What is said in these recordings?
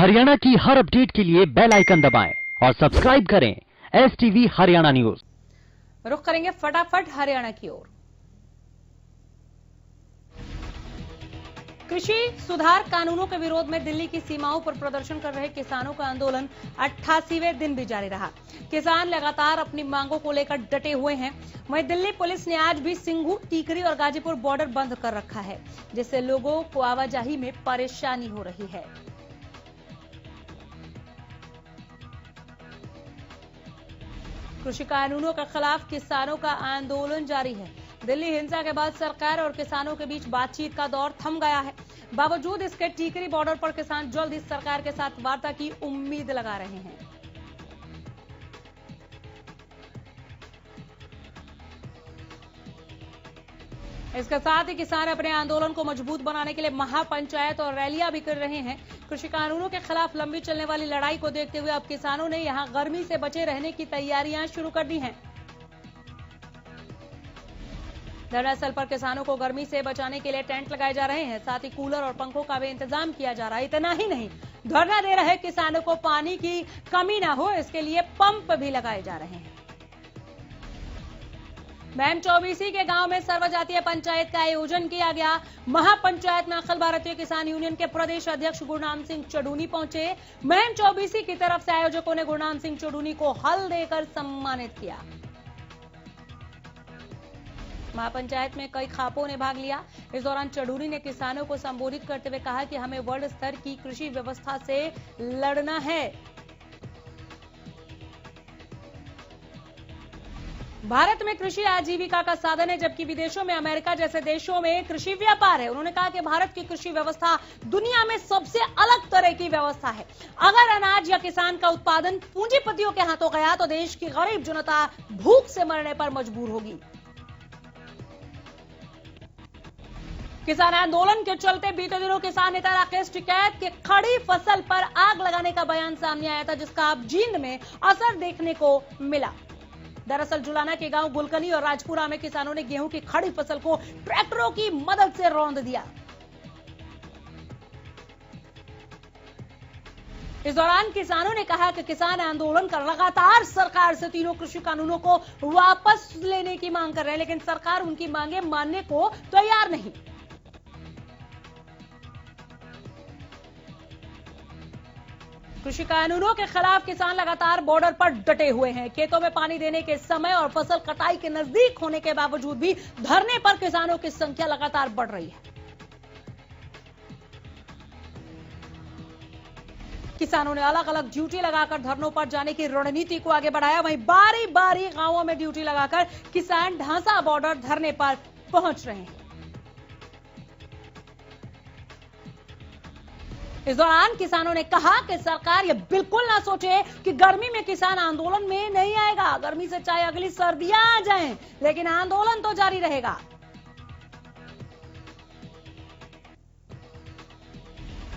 हरियाणा की हर अपडेट के लिए बेल आइकन दबाएं और सब्सक्राइब करें STV हरियाणा न्यूज। रुख करेंगे फटाफट हरियाणा की ओर। कृषि सुधार कानूनों के विरोध में दिल्ली की सीमाओं पर प्रदर्शन कर रहे किसानों का आंदोलन 88वें दिन भी जारी रहा। किसान लगातार अपनी मांगों को लेकर डटे हुए हैं। वहीं दिल्ली पुलिस ने आज भी सिंघू, टीकरी और गाजीपुर बॉर्डर बंद कर रखा है, जिससे लोगों को आवाजाही में परेशानी हो रही है। कृषि कानूनों के खिलाफ किसानों का आंदोलन जारी है। दिल्ली हिंसा के बाद सरकार और किसानों के बीच बातचीत का दौर थम गया है। बावजूद इसके टीकरी बॉर्डर पर किसान जल्द इस सरकार के साथ वार्ता की उम्मीद लगा रहे हैं। इसके साथ ही किसान अपने आंदोलन को मजबूत बनाने के लिए महापंचायत और रैलियां भी कर रहे हैं। कृषि कानूनों के खिलाफ लंबी चलने वाली लड़ाई को देखते हुए अब किसानों ने यहां गर्मी से बचे रहने की तैयारियां शुरू कर दी हैं। धरनास्थल पर किसानों को गर्मी से बचाने के लिए टेंट लगाए जा रहे हैं, साथ ही कूलर और पंखों का भी इंतजाम किया जा रहा है। इतना ही नहीं, धरना दे रहे किसानों को पानी की कमी न हो, इसके लिए पंप भी लगाए जा रहे हैं। महम चौबीसी के गांव में सर्वजातीय पंचायत का आयोजन किया गया। महापंचायत में अखिल भारतीय किसान यूनियन के प्रदेश अध्यक्ष गुरनाम सिंह चडूनी पहुंचे। महम चौबीसी की तरफ से आयोजकों ने गुरनाम सिंह चडूनी को हल देकर सम्मानित किया। महापंचायत में कई खापों ने भाग लिया। इस दौरान चडूनी ने किसानों को संबोधित करते हुए कहा कि हमें वर्ल्ड स्तर की कृषि व्यवस्था से लड़ना है। भारत में कृषि आजीविका का साधन है, जबकि विदेशों में अमेरिका जैसे देशों में कृषि व्यापार है। उन्होंने कहा कि भारत की कृषि व्यवस्था दुनिया में सबसे अलग तरह की व्यवस्था है। अगर अनाज या किसान का उत्पादन पूंजीपतियों के हाथों गया तो देश की गरीब जनता भूख से मरने पर मजबूर होगी। किसान आंदोलन के चलते बीते दिनों किसान नेता राकेश टिकैत के खड़ी फसल पर आग लगाने का बयान सामने आया था, जिसका अब जींद में असर देखने को मिला। दरअसल जुलाना के गांव गुलकनी और राजपुरा में किसानों ने गेहूं की खड़ी फसल को ट्रैक्टरों की मदद से रौंद दिया। इस दौरान किसानों ने कहा कि किसान आंदोलन कर लगातार सरकार से तीनों कृषि कानूनों को वापस लेने की मांग कर रहे हैं, लेकिन सरकार उनकी मांगे मानने को तैयार नहीं। कृषि कानूनों के खिलाफ किसान लगातार बॉर्डर पर डटे हुए हैं। खेतों में पानी देने के समय और फसल कटाई के नजदीक होने के बावजूद भी धरने पर किसानों की संख्या लगातार बढ़ रही है। किसानों ने अलग अलग ड्यूटी लगाकर धरनों पर जाने की रणनीति को आगे बढ़ाया। वहीं बारी बारी गांवों में ड्यूटी लगाकर किसान ढांसा बॉर्डर धरने पर पहुंच रहे हैं। इस दौरान किसानों ने कहा कि सरकार ये बिल्कुल ना सोचे कि गर्मी में किसान आंदोलन में नहीं आएगा। गर्मी से चाहे अगली सर्दियां आ जाएं, लेकिन आंदोलन तो जारी रहेगा।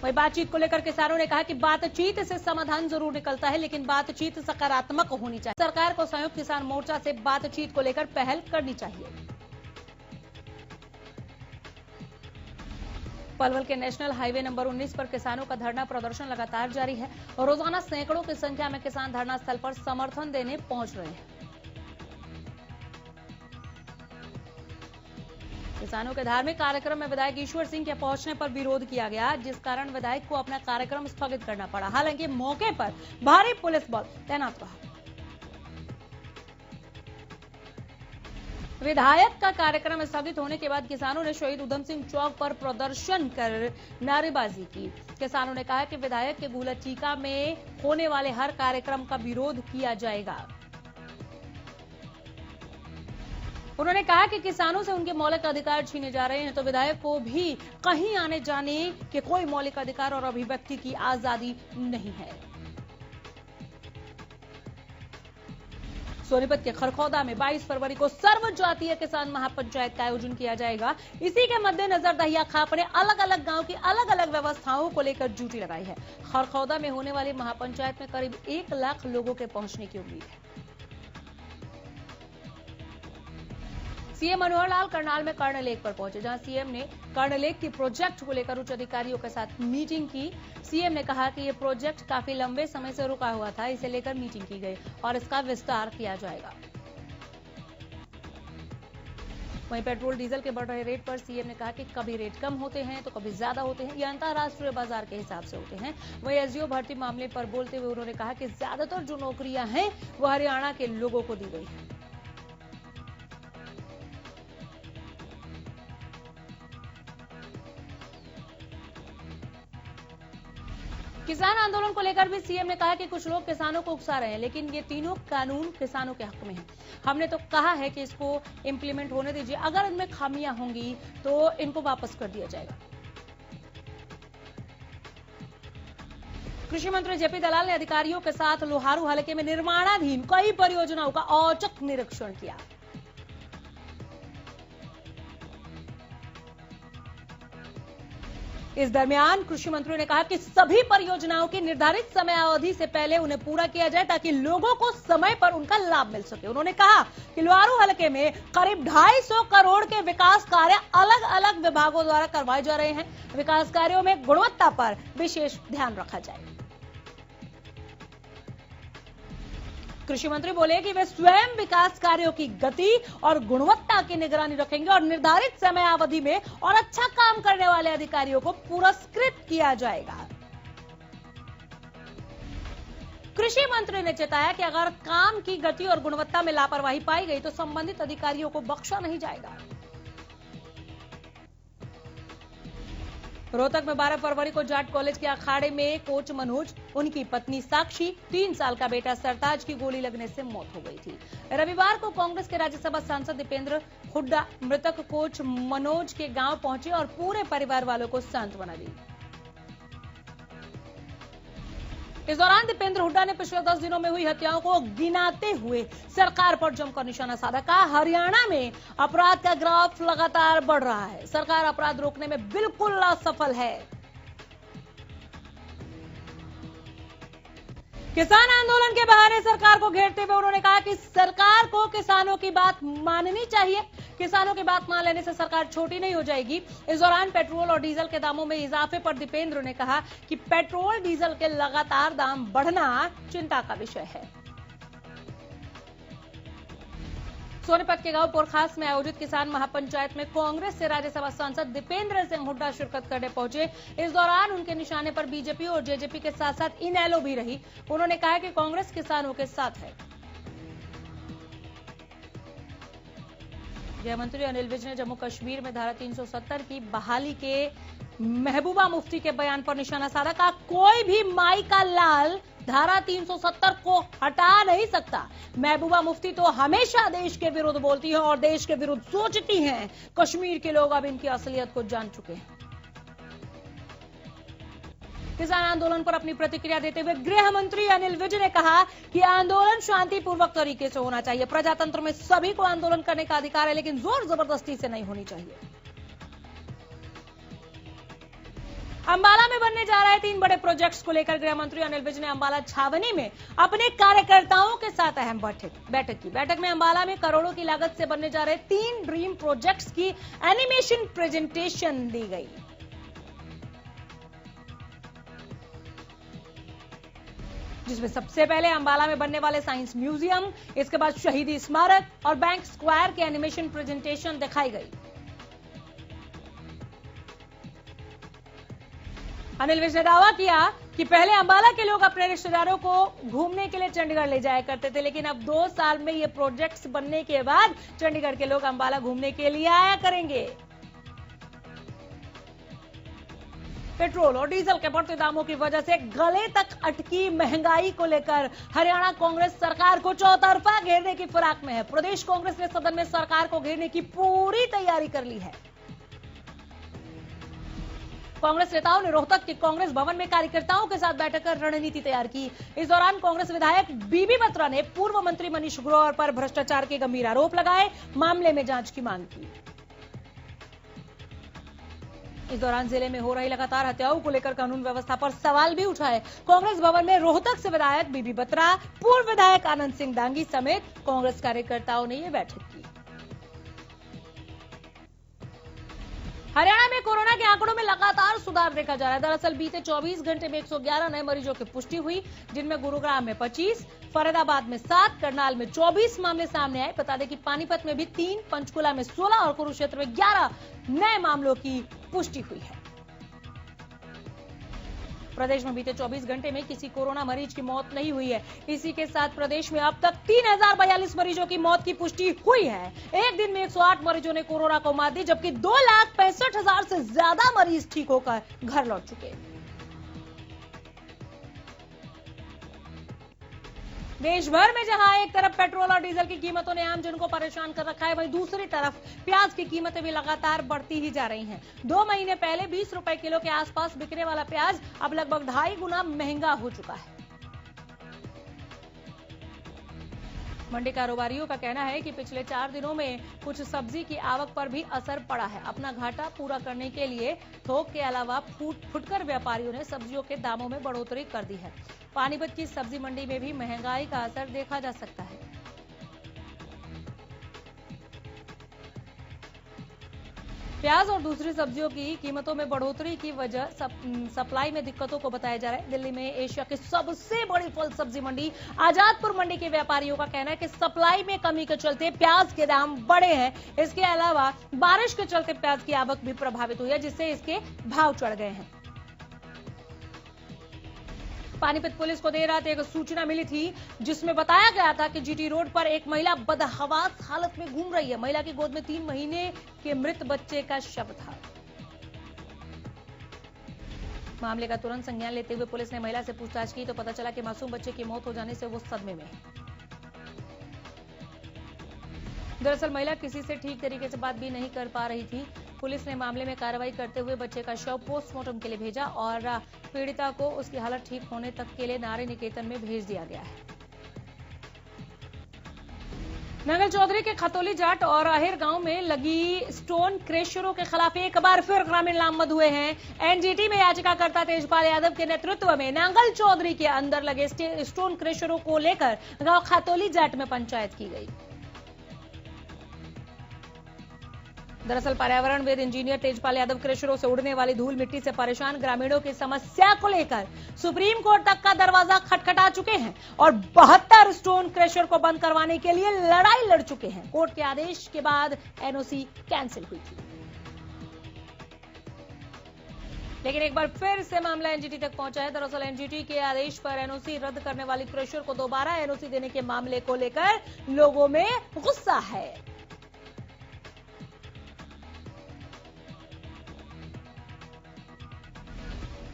वही बातचीत को लेकर किसानों ने कहा कि बातचीत से समाधान जरूर निकलता है, लेकिन बातचीत सकारात्मक होनी चाहिए। सरकार को संयुक्त किसान मोर्चा से बातचीत को लेकर पहल करनी चाहिए। पलवल के नेशनल हाईवे नंबर 19 पर किसानों का धरना प्रदर्शन लगातार जारी है और रोजाना सैकड़ों की संख्या में किसान धरना स्थल पर समर्थन देने पहुंच रहे हैं। किसानों के धार्मिक कार्यक्रम में विधायक ईश्वर सिंह के पहुंचने पर विरोध किया गया, जिस कारण विधायक को अपना कार्यक्रम स्थगित करना पड़ा। हालांकि मौके पर भारी पुलिस बल तैनात रहा। विधायक का कार्यक्रम स्थगित होने के बाद किसानों ने शहीद उधम सिंह चौक पर प्रदर्शन कर नारेबाजी की। किसानों ने कहा कि विधायक के गुलचीका में होने वाले हर कार्यक्रम का विरोध किया जाएगा। उन्होंने कहा कि किसानों से उनके मौलिक अधिकार छीने जा रहे हैं, तो विधायक को भी कहीं आने जाने के कोई मौलिक अधिकार और अभिव्यक्ति की आजादी नहीं है। सोनीपत के खरखौदा में 22 फरवरी को सर्वजातीय किसान महापंचायत का आयोजन किया जाएगा। इसी के मद्देनजर दहिया खाप ने अलग अलग गांव की अलग अलग व्यवस्थाओं को लेकर ड्यूटी लगाई है। खरखौदा में होने वाली महापंचायत में करीब 1 लाख लोगों के पहुंचने की उम्मीद है। सीएम मनोहर लाल करनाल में कर्ण लेक पर पहुंचे, जहां सीएम ने कर्ण लेक की प्रोजेक्ट को लेकर उच्च अधिकारियों के साथ मीटिंग की। सीएम ने कहा कि ये प्रोजेक्ट काफी लंबे समय से रुका हुआ था, इसे लेकर मीटिंग की गई और इसका विस्तार किया जाएगा। वहीं पेट्रोल डीजल के बढ़ रहे रेट पर सीएम ने कहा कि कभी रेट कम होते हैं तो कभी ज्यादा होते हैं, ये अंतर्राष्ट्रीय बाजार के हिसाब से होते हैं। वहीं एसडीओ भर्ती मामले पर बोलते हुए उन्होंने कहा कि ज्यादातर जो नौकरियां हैं वो हरियाणा के लोगों को दी गई है। किसान आंदोलन को लेकर भी सीएम ने कहा कि कुछ लोग किसानों को उकसा रहे हैं, लेकिन ये तीनों कानून किसानों के हक में हैं। हमने तो कहा है कि इसको इंप्लीमेंट होने दीजिए, अगर इनमें खामियां होंगी तो इनको वापस कर दिया जाएगा। कृषि मंत्री जेपी दलाल ने अधिकारियों के साथ लोहारू हलके में निर्माणाधीन कई परियोजनाओं का औचक निरीक्षण किया। इस दरमियान कृषि मंत्री ने कहा कि सभी परियोजनाओं की निर्धारित समय अवधि से पहले उन्हें पूरा किया जाए ताकि लोगों को समय पर उनका लाभ मिल सके। उन्होंने कहा कि लोहारू हलके में करीब 250 करोड़ के विकास कार्य अलग अलग विभागों द्वारा करवाए जा रहे हैं। विकास कार्यों में गुणवत्ता पर विशेष ध्यान रखा जाए। कृषि मंत्री बोले कि वे स्वयं विकास कार्यों की गति और गुणवत्ता की निगरानी रखेंगे और निर्धारित समय अवधि में और अच्छा काम करने वाले अधिकारियों को पुरस्कृत किया जाएगा। कृषि मंत्री ने चेताया कि अगर काम की गति और गुणवत्ता में लापरवाही पाई गई तो संबंधित अधिकारियों को बख्शा नहीं जाएगा। रोहतक में 12 फरवरी को जाट कॉलेज के अखाड़े में कोच मनोज, उनकी पत्नी साक्षी, 3 साल का बेटा सरताज की गोली लगने से मौत हो गई थी। रविवार को कांग्रेस के राज्यसभा सांसद दीपेंद्र हुड्डा मृतक कोच मनोज के गांव पहुंचे और पूरे परिवार वालों को सांत्वना दी। इस दौरान दीपेंद्र हुड्डा ने पिछले 10 दिनों में हुई हत्याओं को गिनाते हुए सरकार पर जमकर निशाना साधा। कहा, हरियाणा में अपराध का ग्राफ लगातार बढ़ रहा है, सरकार अपराध रोकने में बिल्कुल असफल है। किसान आंदोलन के बहाने सरकार को घेरते हुए उन्होंने कहा कि सरकार को किसानों की बात माननी चाहिए, किसानों की बात मान लेने से सरकार छोटी नहीं हो जाएगी। इस दौरान पेट्रोल और डीजल के दामों में इजाफे पर दीपेंद्र ने कहा कि पेट्रोल डीजल के लगातार दाम बढ़ना चिंता का विषय है। सोनीपत के गांव पोरखास में आयोजित किसान महापंचायत में कांग्रेस से राज्यसभा सांसद दीपेंद्र सिंह हुड्डा शिरकत करने पहुंचे। इस दौरान उनके निशाने पर बीजेपी और जेजेपी के साथ साथ इनेलो भी रही। उन्होंने कहा कि कांग्रेस किसानों के साथ है। गृह मंत्री अनिल विज ने जम्मू कश्मीर में धारा 370 की बहाली के महबूबा मुफ्ती के बयान पर निशाना साधा। कहा, कोई भी माई का लाल धारा 370 को हटा नहीं सकता। महबूबा मुफ्ती तो हमेशा देश के विरुद्ध बोलती हैं और देश के विरुद्ध सोचती हैं। कश्मीर के लोग अब इनकी असलियत को जान चुके हैं। किसान आंदोलन पर अपनी प्रतिक्रिया देते हुए गृह मंत्री अनिल विज ने कहा कि आंदोलन शांतिपूर्वक तरीके से होना चाहिए। प्रजातंत्र में सभी को आंदोलन करने का अधिकार है, लेकिन जोर जबरदस्ती से नहीं होनी चाहिए। अंबाला में बनने जा रहे 3 बड़े प्रोजेक्ट्स को लेकर गृह मंत्री अनिल विज ने अंबाला छावनी में अपने कार्यकर्ताओं के साथ अहम बैठक की। बैठक में अंबाला में करोड़ों की लागत से बनने जा रहे 3 ड्रीम प्रोजेक्ट्स की एनिमेशन प्रेजेंटेशन दी गई। जिसमें सबसे पहले अंबाला में बनने वाले साइंस म्यूजियम, इसके बाद शहीदी स्मारक और बैंक स्क्वायर की एनिमेशन प्रेजेंटेशन दिखाई गई। अनिल विज ने दावा किया कि पहले अंबाला के लोग अपने रिश्तेदारों को घूमने के लिए चंडीगढ़ ले जाया करते थे, लेकिन अब 2 साल में ये प्रोजेक्ट्स बनने के बाद चंडीगढ़ के लोग अंबाला घूमने के लिए आया करेंगे। पेट्रोल और डीजल के बढ़ते दामों की वजह से गले तक अटकी महंगाई को लेकर हरियाणा कांग्रेस सरकार को चौतरफा घेरने की फिराक में है। प्रदेश कांग्रेस ने सदन में सरकार को घेरने की पूरी तैयारी कर ली है। कांग्रेस नेताओं ने रोहतक के कांग्रेस भवन में कार्यकर्ताओं के साथ बैठक कर रणनीति तैयार की। इस दौरान कांग्रेस विधायक बीबी बत्रा ने पूर्व मंत्री मनीष ग्रोवर पर भ्रष्टाचार के गंभीर आरोप लगाए, मामले में जांच की मांग की। इस दौरान जिले में हो रही लगातार हत्याओं को लेकर कानून व्यवस्था पर सवाल भी उठाए। कांग्रेस भवन में रोहतक से विधायक बीबी बत्रा, पूर्व विधायक आनंद सिंह डांगी समेत कांग्रेस कार्यकर्ताओं ने यह बैठक की। हरियाणा में कोरोना के आंकड़ों में लगातार सुधार देखा जा रहा है। दरअसल बीते 24 घंटे में 111 नए मरीजों की पुष्टि हुई, जिनमें गुरुग्राम में 25, फरीदाबाद में 7, करनाल में 24 मामले सामने आए। बता दें कि पानीपत में भी 3, पंचकुला में 16 और कुरुक्षेत्र में 11 नए मामलों की पुष्टि हुई है। प्रदेश में बीते 24 घंटे में किसी कोरोना मरीज की मौत नहीं हुई है। इसी के साथ प्रदेश में अब तक 3042 मरीजों की मौत की पुष्टि हुई है। एक दिन में 108 मरीजों ने कोरोना को मात दी, जबकि 2,65,000 से ज्यादा मरीज ठीक होकर घर लौट चुके हैं। देश भर में जहां एक तरफ पेट्रोल और डीजल की कीमतों ने आम जन को परेशान कर रखा है, वहीं दूसरी तरफ प्याज की कीमतें भी लगातार बढ़ती ही जा रही हैं। 2 महीने पहले 20 रुपए किलो के आसपास बिकने वाला प्याज अब लगभग 2.5 गुना महंगा हो चुका है। मंडी कारोबारियों का कहना है कि पिछले 4 दिनों में कुछ सब्जी की आवक पर भी असर पड़ा है। अपना घाटा पूरा करने के लिए थोक के अलावा फुटकर व्यापारियों ने सब्जियों के दामों में बढ़ोतरी कर दी है। पानीपत की सब्जी मंडी में भी महंगाई का असर देखा जा सकता है। प्याज और दूसरी सब्जियों की कीमतों में बढ़ोतरी की वजह सप्लाई में दिक्कतों को बताया जा रहा है। दिल्ली में एशिया की सबसे बड़ी फल सब्जी मंडी आजादपुर मंडी के व्यापारियों का कहना है कि सप्लाई में कमी के चलते प्याज के दाम बढ़े हैं। इसके अलावा बारिश के चलते प्याज की आवक भी प्रभावित हुई है, जिससे इसके भाव चढ़ गए हैं। पानीपत पुलिस को देर रात एक सूचना मिली थी, जिसमें बताया गया था कि जीटी रोड पर एक महिला बदहवास हालत में घूम रही है। महिला की गोद में 3 महीने के मृत बच्चे का शव था। मामले का तुरंत संज्ञान लेते हुए पुलिस ने महिला से पूछताछ की तो पता चला कि मासूम बच्चे की मौत हो जाने से वो सदमे में है। दरअसल महिला किसी से ठीक तरीके से बात भी नहीं कर पा रही थी। पुलिस ने मामले में कार्रवाई करते हुए बच्चे का शव पोस्टमार्टम के लिए भेजा और पीड़िता को उसकी हालत ठीक होने तक के लिए नारी निकेतन में भेज दिया गया है। नंगल चौधरी के खतौली जाट और अहिर गांव में लगी स्टोन क्रेशरों के खिलाफ एक बार फिर ग्रामीण नामजद हुए हैं। एनजीटी में याचिकाकर्ता तेजपाल यादव के नेतृत्व में नंगल चौधरी के अंदर लगे स्टोन क्रेशरों को लेकर गांव खतौली जाट में पंचायत की गई। दरअसल पर्यावरणविद इंजीनियर तेजपाल यादव क्रेशरों से उड़ने वाली धूल मिट्टी से परेशान ग्रामीणों की समस्या को लेकर सुप्रीम कोर्ट तक का दरवाजा खटखटा चुके हैं और 72 स्टोन क्रेशर को बंद करवाने के लिए लड़ाई लड़ चुके हैं। कोर्ट के आदेश के बाद एनओसी कैंसिल हुई थी, लेकिन एक बार फिर से मामला एनजीटी तक पहुंचा है। दरअसल एनजीटी के आदेश पर एनओसी रद्द करने वाली क्रेशर को दोबारा एनओसी देने के मामले को लेकर लोगों में गुस्सा है।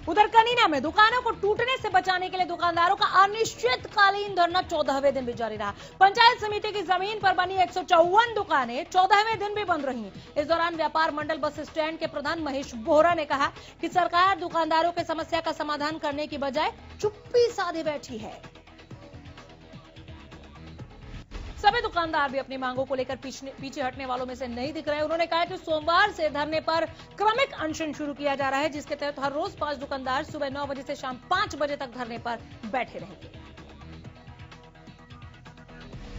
उधर कनीना में दुकानों को टूटने से बचाने के लिए दुकानदारों का अनिश्चितकालीन धरना 14वें दिन भी जारी रहा। पंचायत समिति की जमीन पर बनी 154 दुकानें 14वें दिन भी बंद रही। इस दौरान व्यापार मंडल बस स्टैंड के प्रधान महेश बोहरा ने कहा कि सरकार दुकानदारों की समस्या का समाधान करने की बजाय चुप्पी साधे बैठी है। सभी दुकानदार भी अपनी मांगों को लेकर पीछे हटने वालों में से नहीं दिख रहे। उन्होंने कहा कि सोमवार से धरने पर क्रमिक अनशन शुरू किया जा रहा है, जिसके तहत हर रोज 5 दुकानदार सुबह 9 बजे से शाम 5 बजे तक धरने पर बैठे रहेंगे।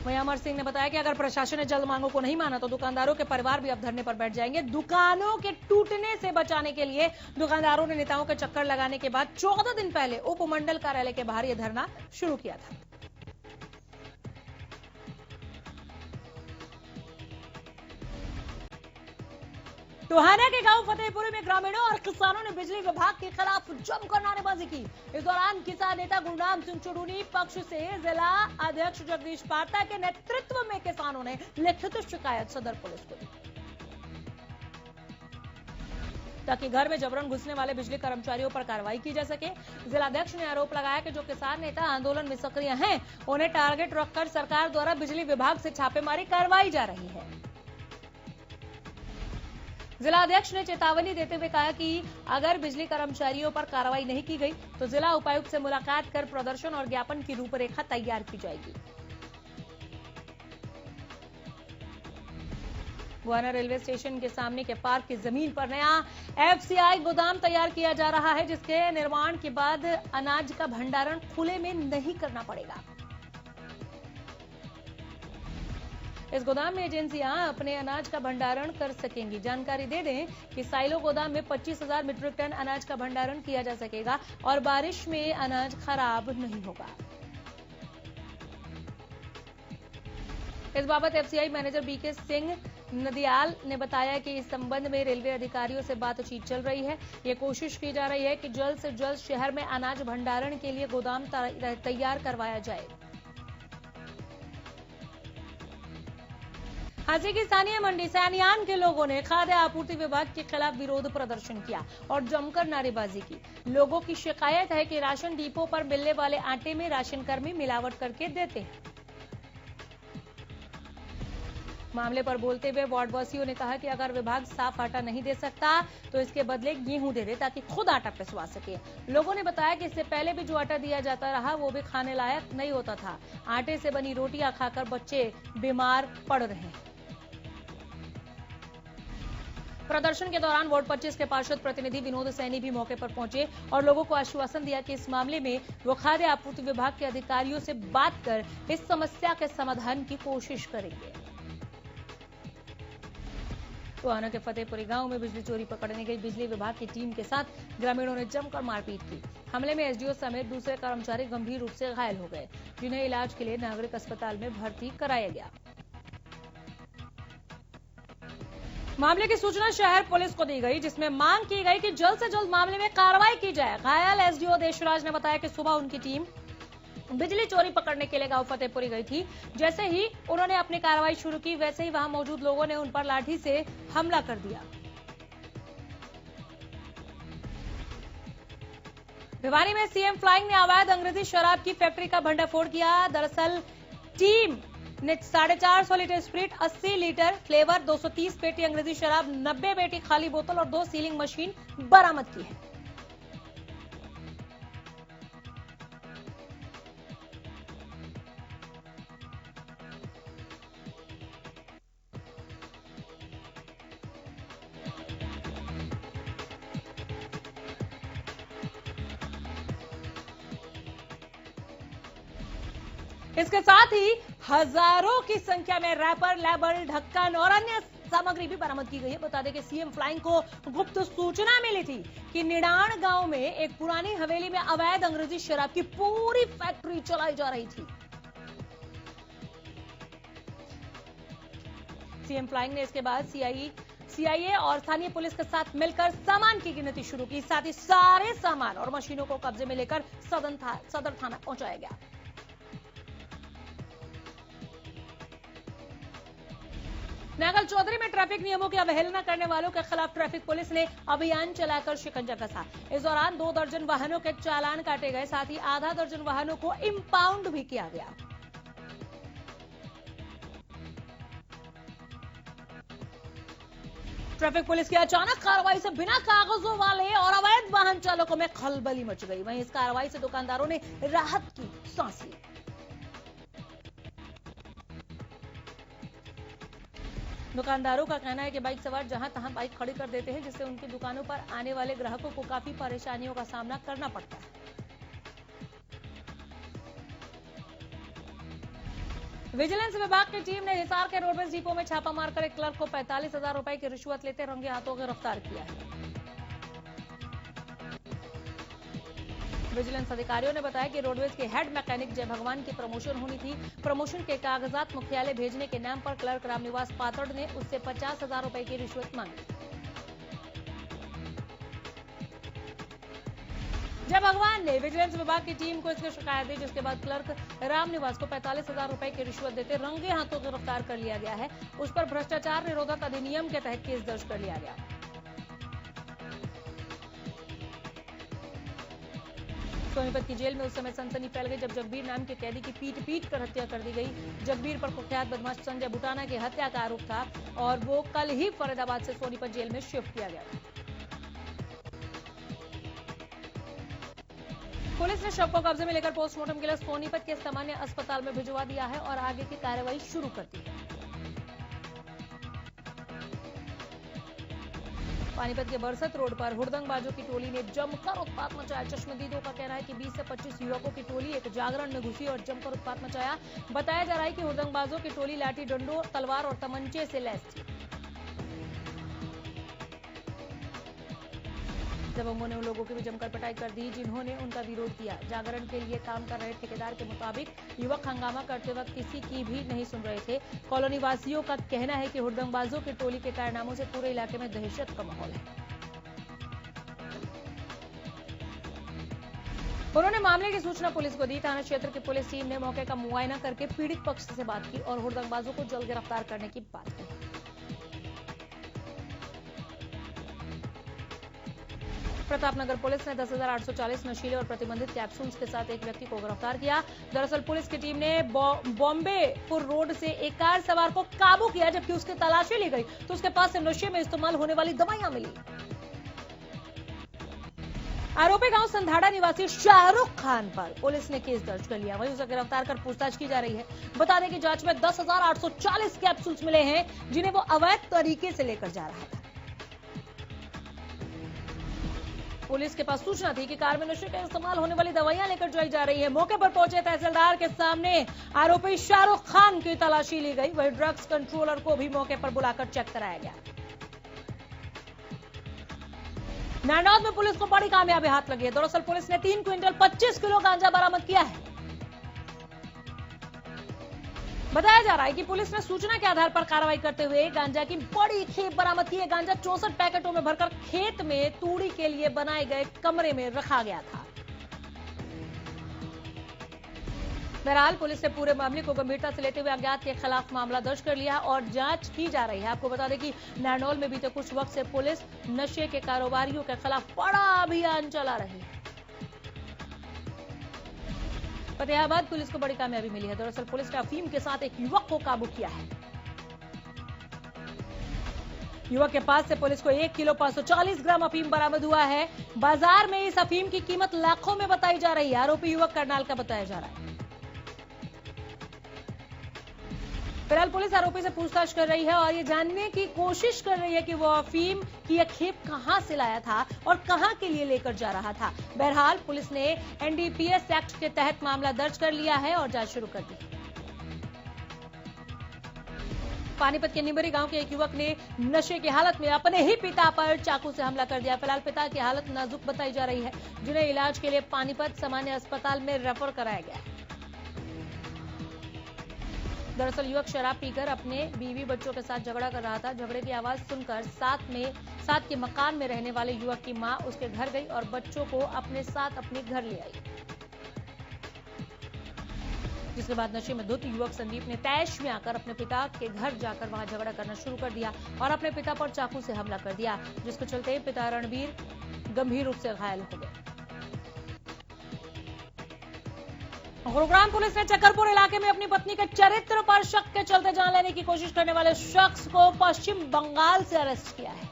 वहीं अमर सिंह ने बताया कि अगर प्रशासन ने जल्द मांगों को नहीं माना तो दुकानदारों के परिवार भी अब धरने पर बैठ जाएंगे। दुकानों के टूटने से बचाने के लिए दुकानदारों ने नेताओं के चक्कर लगाने के बाद 14 दिन पहले उपमंडल कार्यालय के बाहर यह धरना शुरू किया था। टोहाना के गांव फतेहपुरी में ग्रामीणों और किसानों ने बिजली विभाग के खिलाफ जमकर नारेबाजी की। इस दौरान किसान नेता गुरनाम सिंह चुड़ूनी पक्ष से जिला अध्यक्ष जगदीश पार्ता के नेतृत्व में किसानों ने लिखित शिकायत सदर पुलिस को दी, ताकि घर में जबरन घुसने वाले बिजली कर्मचारियों पर कार्रवाई की जा सके। जिलाध्यक्ष ने आरोप लगाया कि जो किसान नेता आंदोलन में सक्रिय हैं, उन्हें टारगेट रखकर सरकार द्वारा बिजली विभाग से छापेमारी करवाई जा रही है। जिलाध्यक्ष ने चेतावनी देते हुए कहा कि अगर बिजली कर्मचारियों पर कार्रवाई नहीं की गई तो जिला उपायुक्त से मुलाकात कर प्रदर्शन और ज्ञापन की रूपरेखा तैयार की जाएगी। गुआना रेलवे स्टेशन के सामने के पार्क की जमीन पर नया एफसीआई गोदाम तैयार किया जा रहा है, जिसके निर्माण के बाद अनाज का भंडारण खुले में नहीं करना पड़ेगा। इस गोदाम में एजेंसियां अपने अनाज का भंडारण कर सकेंगी। जानकारी दे दें कि साइलो गोदाम में 25,000 मीट्रिक टन अनाज का भंडारण किया जा सकेगा और बारिश में अनाज खराब नहीं होगा। इस बाबत एफसीआई मैनेजर बीके सिंह नदियाल ने बताया कि इस संबंध में रेलवे अधिकारियों से बातचीत चल रही है। ये कोशिश की जा रही है कि जल्द से जल्द शहर में अनाज भंडारण के लिए गोदाम तैयार करवाया जाए। हाजी की स्थानीय मंडी सैनियान के लोगों ने खाद्य आपूर्ति विभाग के खिलाफ विरोध प्रदर्शन किया और जमकर नारेबाजी की। लोगों की शिकायत है कि राशन डिपो पर मिलने वाले आटे में राशन कर्मी मिलावट करके देते हैं। मामले पर बोलते हुए वार्डवासियों ने कहा कि अगर विभाग साफ आटा नहीं दे सकता तो इसके बदले गेहूं दे दे ताकि खुद आटा पिसवा सके। लोगों ने बताया कि इससे पहले भी जो आटा दिया जाता रहा वो भी खाने लायक नहीं होता था। आटे से बनी रोटियां खाकर बच्चे बीमार पड़ रहे हैं। प्रदर्शन के दौरान वार्ड 25 के पार्षद प्रतिनिधि विनोद सैनी भी मौके पर पहुंचे और लोगों को आश्वासन दिया कि इस मामले में वो खाद्य आपूर्ति विभाग के अधिकारियों से बात कर इस समस्या के समाधान की कोशिश करेंगे। टोहाना के फतेहपुरी गांव में बिजली चोरी पकड़ने गई बिजली विभाग की टीम के साथ ग्रामीणों ने जमकर मारपीट की। हमले में एसडीओ समेत दूसरे कर्मचारी गंभीर रूप से घायल हो गए, जिन्हें इलाज के लिए नागरिक अस्पताल में भर्ती कराया गया। मामले की सूचना शहर पुलिस को दी गई, जिसमें मांग की गई कि जल्द से जल्द मामले में कार्रवाई की जाए। घायल एसडीओ देशराज ने बताया कि सुबह उनकी टीम बिजली चोरी पकड़ने के लिए गांव फतेहपुरी गई थी। जैसे ही उन्होंने अपनी कार्रवाई शुरू की वैसे ही वहां मौजूद लोगों ने उन पर लाठी से हमला कर दिया। भिवानी में सीएम फ्लाइंग ने अवैध अंग्रेजी शराब की फैक्ट्री का भंडाफोड़ किया। दरअसल टीम ने 450 लीटर स्प्रिट, 80 लीटर फ्लेवर, 230 पेटी अंग्रेजी शराब, 90 पेटी खाली बोतल और 2 सीलिंग मशीन बरामद की है। इसके साथ ही हजारों की संख्या में रैपर, लेबल, ढक्कन और अन्य सामग्री भी बरामद की गई है। बता दें कि सीएम फ्लाइंग को गुप्त सूचना मिली थी कि निडाण गांव में एक पुरानी हवेली में अवैध अंग्रेजी शराब की पूरी फैक्ट्री चलाई जा रही थी। सीएम फ्लाइंग ने इसके बाद सीआईए और स्थानीय पुलिस के साथ मिलकर सामान की गिनती शुरू की। साथ ही सारे सामान और मशीनों को कब्जे में लेकर सदर थाना पहुंचाया गया। नागल चौधरी में ट्रैफिक नियमों की अवहेलना करने वालों के खिलाफ ट्रैफिक पुलिस ने अभियान चलाकर शिकंजा कसा। इस दौरान 2 दर्जन वाहनों के चालान काटे गए, साथ ही आधा दर्जन वाहनों को इंपाउंड भी किया गया। ट्रैफिक पुलिस की अचानक कार्रवाई से बिना कागजों वाले और अवैध वाहन चालकों में खलबली मच गई। वहीं इस कार्रवाई से दुकानदारों ने राहत की सांस ली। दुकानदारों का कहना है कि बाइक सवार जहां तहां बाइक खड़ी कर देते हैं, जिससे उनकी दुकानों पर आने वाले ग्राहकों को काफी परेशानियों का सामना करना पड़ता है। विजिलेंस विभाग की टीम ने हिसार के रोडवेज डिपो में छापा मारकर एक क्लर्क को 45,000 रुपए की रिश्वत लेते रंगे हाथों गिरफ्तार किया है। विजिलेंस अधिकारियों ने बताया कि रोडवेज के हेड मैकेनिक जय भगवान की प्रमोशन होनी थी। प्रमोशन के कागजात मुख्यालय भेजने के नाम पर क्लर्क रामनिवास पातड़ ने उससे 50,000 रुपए की रिश्वत मांगी। जय भगवान ने विजिलेंस विभाग की टीम को इसकी शिकायत दी, जिसके बाद क्लर्क रामनिवास को 45,000 रुपए की रिश्वत देते रंगे हाथों गिरफ्तार कर लिया गया है। उस पर भ्रष्टाचार निरोधक अधिनियम के तहत केस दर्ज कर लिया गया। सोनीपत की जेल में उस समय सनसनी फैल गई जब जगबीर नाम के कैदी की पीट कर हत्या कर दी गई। जगबीर पर कुख्यात बदमाश संजय बुटाना की हत्या का आरोप था और वो कल ही फरीदाबाद से सोनीपत जेल में शिफ्ट किया गया था। पुलिस ने शव को कब्जे में लेकर पोस्टमार्टम के लिए सोनीपत के सामान्य अस्पताल में भिजवा दिया है और आगे की कार्रवाई शुरू कर दी है। पानीपत के बरसत रोड पर हुड़दंगबाजों की टोली ने जमकर उत्पात मचाया। चश्मदीदों का कहना है कि 20 से 25 युवकों की टोली एक जागरण में घुसी और जमकर उत्पात मचाया। बताया जा रहा है कि हुड़दंगबाजों की टोली लाठी डंडों, तलवार और तमंचे से लैस थी। जब उन्होंने उन लोगों की भी जमकर पिटाई कर दी जिन्होंने उनका विरोध किया। जागरण के लिए काम कर रहे ठेकेदार के मुताबिक युवक हंगामा करते वक्त किसी की भी नहीं सुन रहे थे। कॉलोनी वासियों का कहना है कि हुड़दंगबाजों की टोली के कारनामों से पूरे इलाके में दहशत का माहौल है। उन्होंने मामले की सूचना पुलिस को दी। थाना क्षेत्र की पुलिस टीम ने मौके का मुआयना करके पीड़ित पक्ष से बात की और हुड़दंगबाजों को जल्द गिरफ्तार करने की बात की। प्रतापनगर पुलिस ने 10,840 नशीले और प्रतिबंधित कैप्सूल्स के साथ एक व्यक्ति को गिरफ्तार किया। दरअसल पुलिस की टीम ने बॉम्बेपुर रोड से एक कार सवार को काबू किया। जबकि उसकी तलाशी ली गई तो उसके पास से नशे में इस्तेमाल होने वाली दवाइयां मिली। आरोपी गांव संधाड़ा निवासी शाहरुख खान पर पुलिस ने केस दर्ज कर लिया। वहीं उसे गिरफ्तार कर पूछताछ की जा रही है। बता दें कि जांच में 10,840 कैप्सूल्स मिले हैं जिन्हें वो अवैध तरीके से लेकर जा रहा था। पुलिस के पास सूचना थी कि कार में नशे का इस्तेमाल होने वाली दवाइयां लेकर जाई जा रही है। मौके पर पहुंचे तहसीलदार के सामने आरोपी शाहरुख खान की तलाशी ली गई। वहीं ड्रग्स कंट्रोलर को भी मौके पर बुलाकर चेक कराया गया। नारनौल में पुलिस को बड़ी कामयाबी हाथ लगी है। दरअसल पुलिस ने 3 क्विंटल 25 किलो गांजा बरामद किया है। बताया जा रहा है कि पुलिस ने सूचना के आधार पर कार्रवाई करते हुए गांजा की बड़ी खेप बरामद की है। गांजा 64 पैकेटों में भरकर खेत में तूड़ी के लिए बनाए गए कमरे में रखा गया था। बहरहाल पुलिस ने पूरे मामले को गंभीरता से लेते हुए अज्ञात के खिलाफ मामला दर्ज कर लिया और जांच की जा रही है। आपको बता दें कि नारनौल में बीते कुछ वक्त से पुलिस नशे के कारोबारियों के खिलाफ बड़ा अभियान चला रही है। फतेहाबाद पुलिस को बड़ी कामयाबी मिली है। दरअसल पुलिस ने अफीम के साथ एक युवक को काबू किया है। युवक के पास से पुलिस को 1 किलो 540 ग्राम अफीम बरामद हुआ है। बाजार में इस अफीम की कीमत लाखों में बताई जा रही है। आरोपी युवक करनाल का बताया जा रहा है। फिलहाल पुलिस आरोपी से पूछताछ कर रही है और ये जानने की कोशिश कर रही है कि वो अफीम की यह खेप कहां से लाया था और कहां के लिए लेकर जा रहा था। बहरहाल पुलिस ने एनडीपीएस एक्ट के तहत मामला दर्ज कर लिया है और जांच शुरू कर दी। पानीपत के निमरी गांव के एक युवक ने नशे की हालत में अपने ही पिता पर चाकू से हमला कर दिया। फिलहाल पिता की हालत नाजुक बताई जा रही है, जिन्हें इलाज के लिए पानीपत सामान्य अस्पताल में रेफर कराया गया है। दरअसल युवक शराब पीकर अपने बीवी बच्चों के साथ झगड़ा कर रहा था। झगड़े की आवाज सुनकर साथ के मकान में रहने वाले युवक की मां उसके घर गई और बच्चों को अपने साथ अपने घर ले आई। जिसके बाद नशे में धुत युवक संदीप ने तैश में आकर अपने पिता के घर जाकर वहां झगड़ा करना शुरू कर दिया और अपने पिता पर चाकू से हमला कर दिया, जिसके चलते पिता रणबीर गंभीर रूप से घायल हो गए। गुरुग्राम पुलिस ने चकरपुर इलाके में अपनी पत्नी के चरित्र पर शक के चलते जान लेने की कोशिश करने वाले शख्स को पश्चिम बंगाल से अरेस्ट किया है।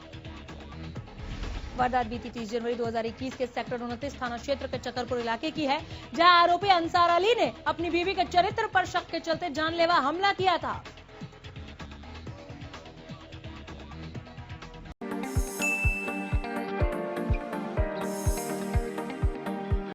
वारदात बीती 30 जनवरी 2021 के सेक्टर 29 थाना क्षेत्र के चकरपुर इलाके की है, जहां आरोपी अंसार अली ने अपनी बीवी के चरित्र पर शक के चलते जानलेवा हमला किया था।